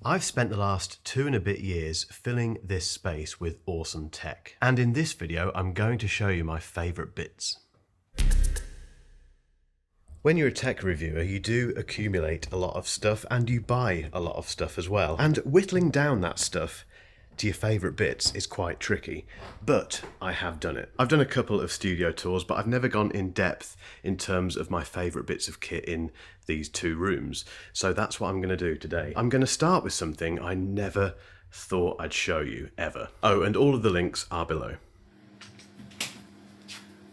I've spent the last 2 and a bit years filling this space with awesome tech, and in this video I'm going to show you my favourite bits. When you're a tech reviewer, you do accumulate a lot of stuff and you buy a lot of stuff as well, and whittling down that stuff to your favourite bits is quite tricky, but I have done it. I've done a couple of studio tours, but I've never gone in depth in terms of my favourite bits of kit in these 2 rooms, so that's what I'm going to do today. I'm going to start with something I never thought I'd show you, ever. Oh, and all of the links are below.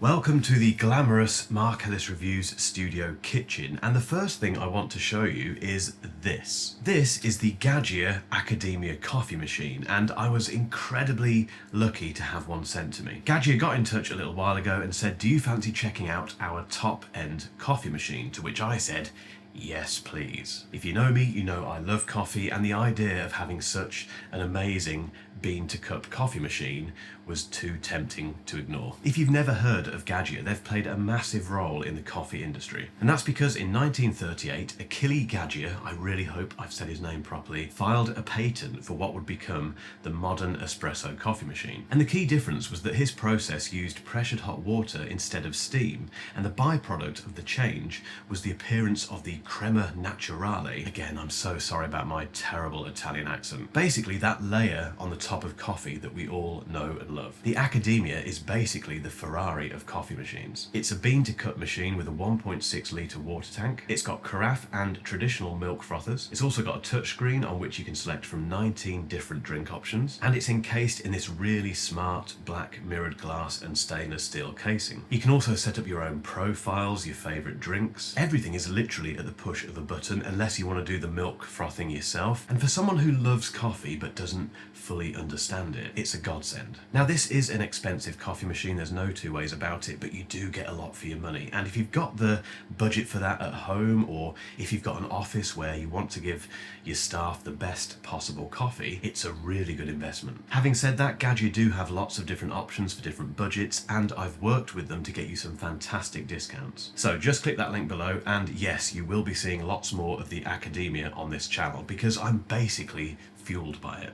Welcome to the glamorous Mark Ellis Reviews studio kitchen, and the first thing I want to show you is this. This is the Gadget Academia coffee machine, and I was incredibly lucky to have one sent to me. Gadget got in touch a little while ago and said, do you fancy checking out our top-end coffee machine? To which I said, yes, please. If you know me, you know I love coffee, and the idea of having such an amazing bean-to-cup coffee machine was too tempting to ignore. If you've never heard of Gadget, they've played a massive role in the coffee industry. And that's because in 1938, Achille Gadget, I really hope I've said his name properly, filed a patent for what would become the modern espresso coffee machine. And the key difference was that his process used pressured hot water instead of steam, and the byproduct of the change was the appearance of the crema naturale. Again, I'm so sorry about my terrible Italian accent. Basically, that layer on the top of coffee that we all know and love. The Academia is basically the Ferrari of coffee machines. It's a bean-to-cup machine with a 1.6 litre water tank. It's got carafe and traditional milk frothers. It's also got a touchscreen on which you can select from 19 different drink options, and it's encased in this really smart black mirrored glass and stainless steel casing. You can also set up your own profiles, your favourite drinks. Everything is literally at the push of a button, unless you want to do the milk frothing yourself. And for someone who loves coffee but doesn't fully understand it, it's a godsend. Now, this is an expensive coffee machine, there's no two ways about it, but you do get a lot for your money. And if you've got the budget for that at home, or if you've got an office where you want to give your staff the best possible coffee, it's a really good investment. Having said that, Gadget do have lots of different options for different budgets, and I've worked with them to get you some fantastic discounts. So just click that link below, and yes, you will be seeing lots more of the Academia on this channel, because I'm basically fueled by it.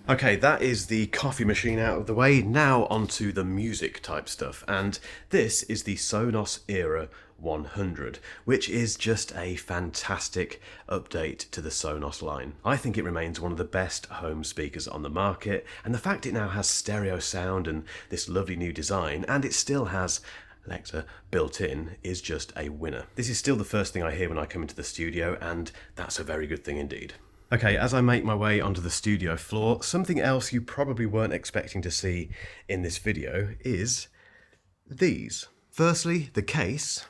Okay, that is the coffee machine out of the way. Now onto the music type stuff, and this is the Sonos Era 100, which is just a fantastic update to the Sonos line. I think it remains one of the best home speakers on the market, and the fact it now has stereo sound and this lovely new design, and it still has Alexa built in, is just a winner. This is still the first thing I hear when I come into the studio, and that's a very good thing indeed. Okay, as I make my way onto the studio floor, something else you probably weren't expecting to see in this video is these. Firstly, the case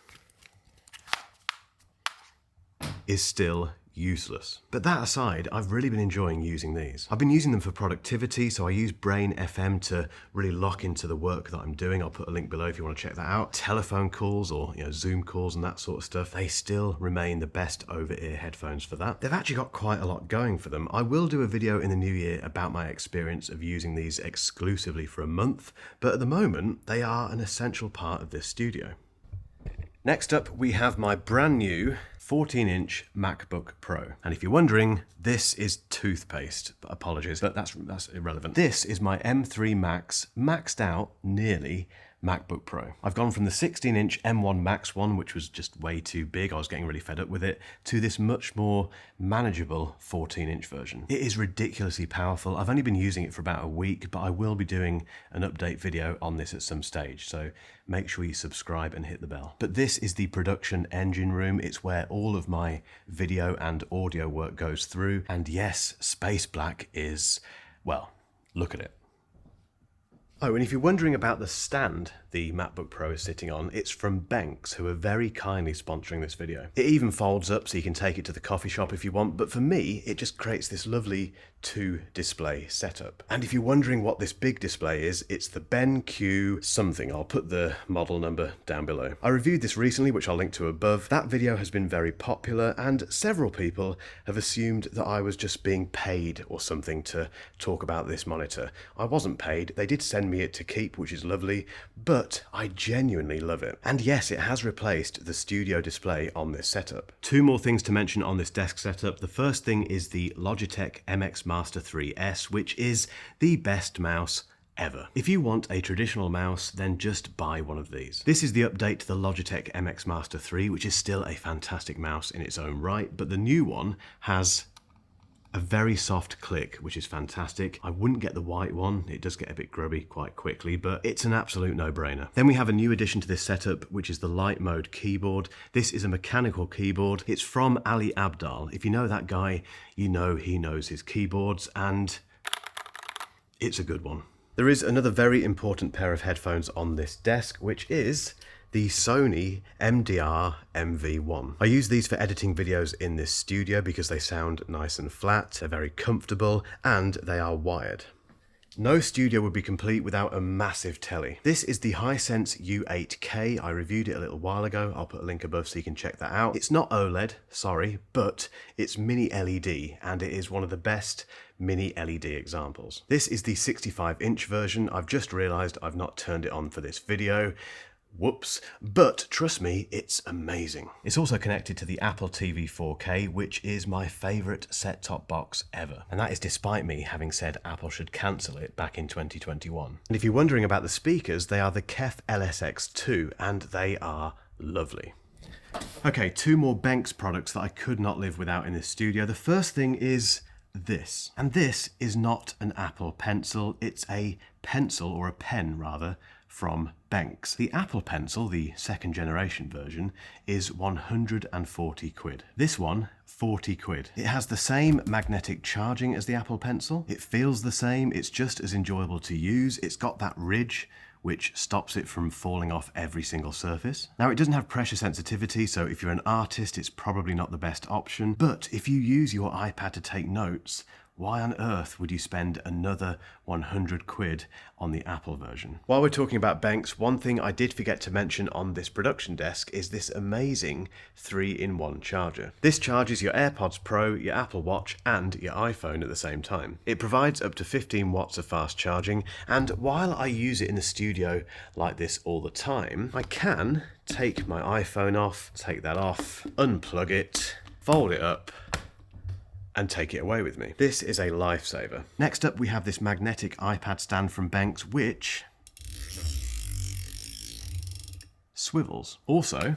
is still useless. But that aside, I've really been enjoying using these. I've been using them for productivity, so I use Brain FM to really lock into the work that I'm doing. I'll put a link below if you want to check that out. Telephone calls or Zoom calls and that sort of stuff, they still remain the best over-ear headphones for that. They've actually got quite a lot going for them. I will do a video in the new year about my experience of using these exclusively for a month, but at the moment, they are an essential part of this studio. Next up, we have my brand new 14-inch MacBook Pro. And if you're wondering, this is toothpaste. Apologies, but that's irrelevant. This is my M3 Max maxed out nearly MacBook Pro. I've gone from the 16-inch M1 Max one, which was just way too big, I was getting really fed up with it, to this much more manageable 14-inch version. It is ridiculously powerful. I've only been using it for about a week, but I will be doing an update video on this at some stage, so make sure you subscribe and hit the bell. But this is the production engine room. It's where all of my video and audio work goes through, and yes, Space Black is, well, look at it. Oh, and if you're wondering about the stand the MacBook Pro is sitting on, it's from Banks, who are very kindly sponsoring this video. It even folds up so you can take it to the coffee shop if you want, but for me, it just creates this lovely 2-display setup. And if you're wondering what this big display is, it's the BenQ something. I'll put the model number down below. I reviewed this recently, which I'll link to above. That video has been very popular, and several people have assumed that I was just being paid or something to talk about this monitor. I wasn't paid. They did send me it to keep, which is lovely, but I genuinely love it. And yes, it has replaced the studio display on this setup. Two more things to mention on this desk setup. The first thing is the Logitech MX Master 3S, which is the best mouse ever. If you want a traditional mouse, then just buy one of these. This is the update to the Logitech MX Master 3, which is still a fantastic mouse in its own right, but the new one has a very soft click, which is fantastic. I wouldn't get the white one. It does get a bit grubby quite quickly, but it's an absolute no-brainer. Then we have a new addition to this setup, which is the light mode keyboard. This is a mechanical keyboard. It's from Ali Abdaal. If you know that guy, you know he knows his keyboards, and it's a good one. There is another very important pair of headphones on this desk, which is the Sony MDR MV1. I use these for editing videos in this studio because they sound nice and flat, they're very comfortable, and they are wired. No studio would be complete without a massive telly. This is the Hisense U8K. I reviewed it a little while ago. I'll put a link above so you can check that out. It's not OLED, sorry, but it's mini LED, and it is one of the best mini LED examples. This is the 65-inch version. I've just realized I've not turned it on for this video. Whoops, but trust me, it's amazing. It's also connected to the Apple TV 4K, which is my favorite set-top box ever. And that is despite me having said Apple should cancel it back in 2021. And if you're wondering about the speakers, they are the KEF LSX2, and they are lovely. Okay, two more Benks products that I could not live without in this studio. The first thing is this. And this is not an Apple Pencil, it's a pencil, or a pen rather, from Benks. The Apple Pencil, the second generation version, is 140 quid. This one, 40 quid. It has the same magnetic charging as the Apple Pencil. It feels the same, it's just as enjoyable to use. It's got that ridge which stops it from falling off every single surface. Now, it doesn't have pressure sensitivity, so if you're an artist, it's probably not the best option. But if you use your iPad to take notes, why on earth would you spend another 100 quid on the Apple version? While we're talking about Benks, one thing I did forget to mention on this production desk is this amazing 3-in-1 charger. This charges your AirPods Pro, your Apple Watch, and your iPhone at the same time. It provides up to 15 watts of fast charging, and while I use it in the studio like this all the time, I can take my iPhone off, take that off, unplug it, fold it up, and take it away with me. This is a lifesaver. Next up, we have this magnetic iPad stand from Benks, which swivels. Also,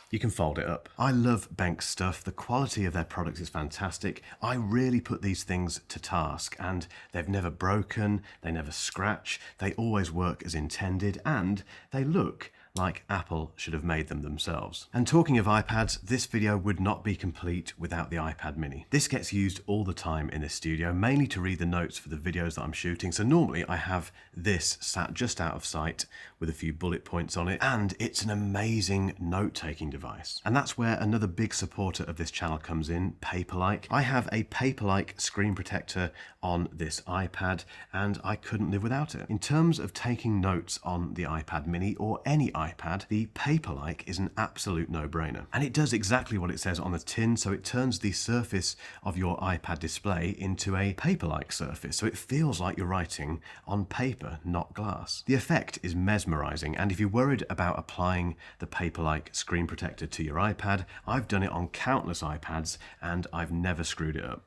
you can fold it up. I love Benks stuff. The quality of their products is fantastic. I really put these things to task, and they've never broken, they never scratch, they always work as intended, and they look like Apple should have made them themselves. And talking of iPads, this video would not be complete without the iPad mini. This gets used all the time in this studio, mainly to read the notes for the videos that I'm shooting. So normally I have this sat just out of sight with a few bullet points on it, and it's an amazing note-taking device. And that's where another big supporter of this channel comes in, Paperlike. I have a Paperlike screen protector on this iPad, and I couldn't live without it. In terms of taking notes on the iPad mini or any iPad, the Paperlike is an absolute no-brainer. And it does exactly what it says on the tin, so it turns the surface of your iPad display into a paper-like surface, so it feels like you're writing on paper, not glass. The effect is mesmerizing, and if you're worried about applying the Paperlike screen protector to your iPad, I've done it on countless iPads, and I've never screwed it up.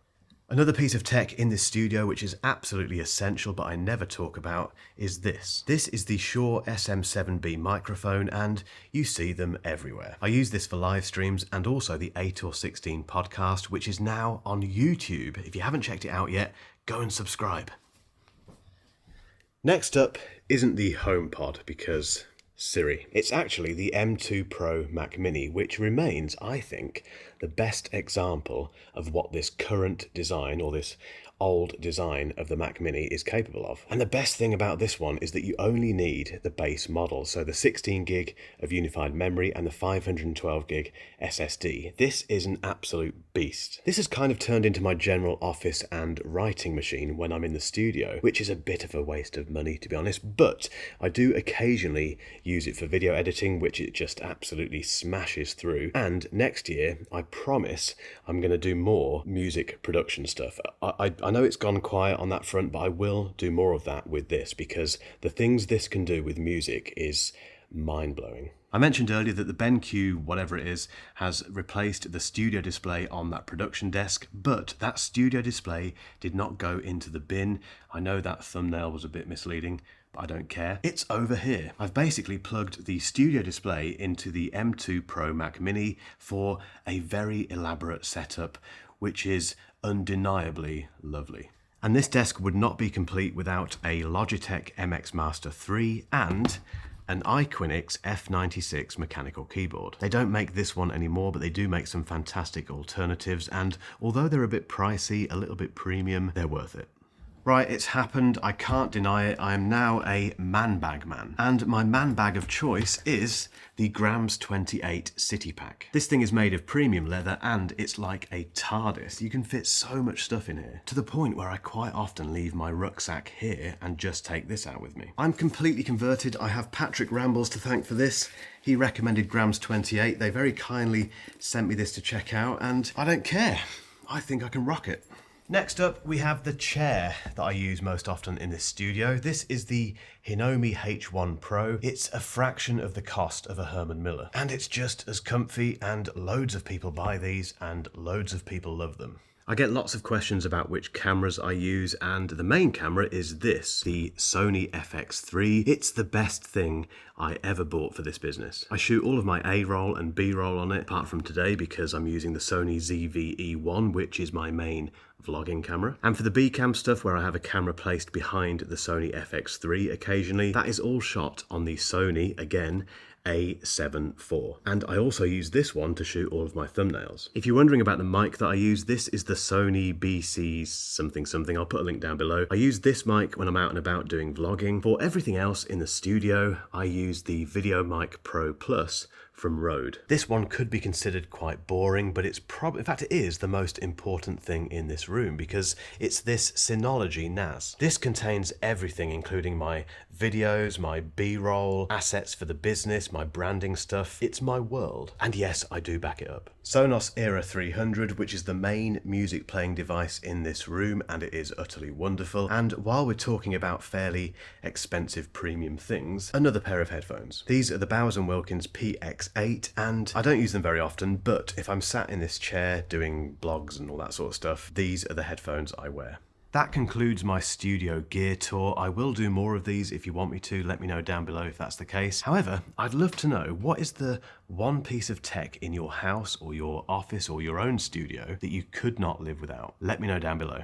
Another piece of tech in this studio which is absolutely essential but I never talk about is this. This is the Shure SM7B microphone, and you see them everywhere. I use this for live streams and also the 8 or 16 podcast, which is now on YouTube. If you haven't checked it out yet, go and subscribe. Next up isn't the HomePod because Siri. It's actually the M2 Pro Mac Mini, which remains, I think, the best example of what this current design, or this old design of the Mac Mini, is capable of. And the best thing about this one is that you only need the base model, so the 16 gig of unified memory and the 512 gig SSD. This is an absolute beast. This has kind of turned into my general office and writing machine when I'm in the studio, which is a bit of a waste of money, to be honest, but I do occasionally use it for video editing, which it just absolutely smashes through. And next year, I promise I'm going to do more music production stuff. I know it's gone quiet on that front, but I will do more of that with this because the things this can do with music is mind-blowing. I mentioned earlier that the BenQ, whatever it is, has replaced the studio display on that production desk, but that studio display did not go into the bin. I know that thumbnail was a bit misleading, but I don't care. It's over here. I've basically plugged the studio display into the M2 Pro Mac Mini for a very elaborate setup, which is undeniably lovely. And this desk would not be complete without a Logitech MX Master 3 and an iQuinix F96 mechanical keyboard. They don't make this one anymore, but they do make some fantastic alternatives, and although they're a bit pricey, a little bit premium, they're worth it. Right, it's happened, I can't deny it, I am now a man bag man. And my man bag of choice is the Grams 28 City Pack. This thing is made of premium leather and it's like a TARDIS. You can fit so much stuff in here, to the point where I quite often leave my rucksack here and just take this out with me. I'm completely converted. I have Patrick Rambles to thank for this. He recommended Grams 28. They very kindly sent me this to check out and I don't care. I think I can rock it. Next up, we have the chair that I use most often in this studio. This is the Hinomi H1 Pro. It's a fraction of the cost of a Herman Miller, and it's just as comfy, and loads of people buy these, and loads of people love them. I get lots of questions about which cameras I use, and the main camera is this, the Sony FX3. It's the best thing I ever bought for this business. I shoot all of my A-roll and B-roll on it, apart from today because I'm using the Sony ZV-E1, which is my main vlogging camera. And for the B-cam stuff, where I have a camera placed behind the Sony FX3 occasionally, that is all shot on the Sony, again, A7 IV. And I also use this one to shoot all of my thumbnails. If you're wondering about the mic that I use, this is the Sony BC something something. I'll put a link down below. I use this mic when I'm out and about doing vlogging. For everything else in the studio, I use the Video Mic Pro Plus from Rode. This one could be considered quite boring, but it's probably, in fact it is the most important thing in this room because it's this Synology NAS. This contains everything, including my videos, my B-roll, assets for the business, my branding stuff. It's my world. And yes, I do back it up. Sonos Era 300, which is the main music playing device in this room, and it is utterly wonderful. And while we're talking about fairly expensive premium things, another pair of headphones. These are the Bowers & Wilkins PX8, and I don't use them very often, but if I'm sat in this chair doing blogs and all that sort of stuff, these are the headphones I wear. That concludes my studio gear tour. I will do more of these if you want me to. Let me know down below if that's the case. However, I'd love to know, what is the one piece of tech in your house or your office or your own studio that you could not live without? Let me know down below.